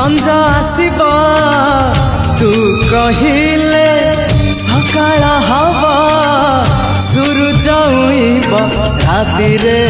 संज आसब तू कहिले सकाळ हब सूरज उइब राति रे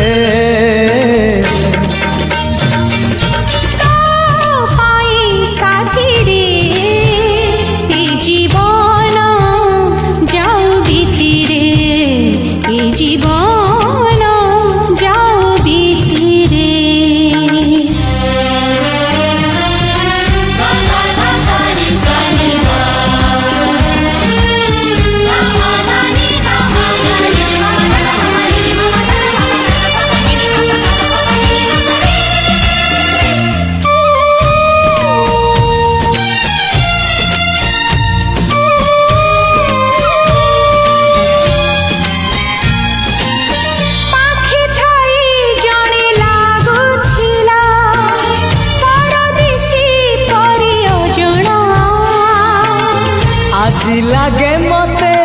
लागे मते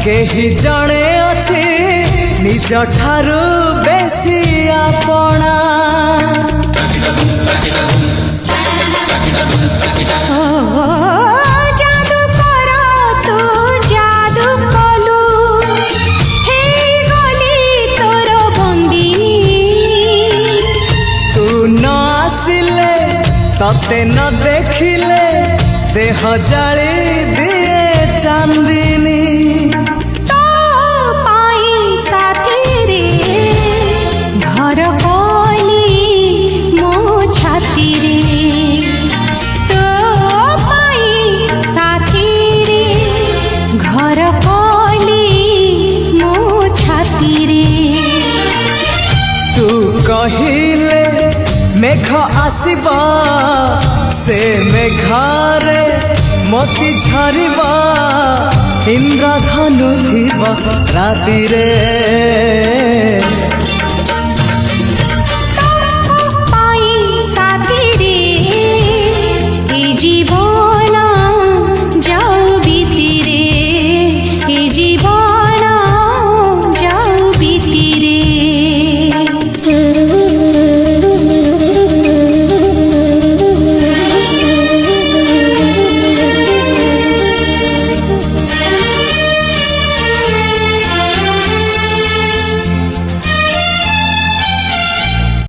केही जणे अछि निज ठारू बेसी आपणा जादू कर तू जादू कलु हे गली तोर बंदिनी तू न आसिले तते न देखिले देह जाली दिए चांदिनी तो पाई साथी रे घर कली मो छाती रे तो पाई साथी रे घर कली मो छाती रे तू कहिले मेघ आसिब से मेघारे मोती झरिबा इंद्रधनु थिबा राति रे।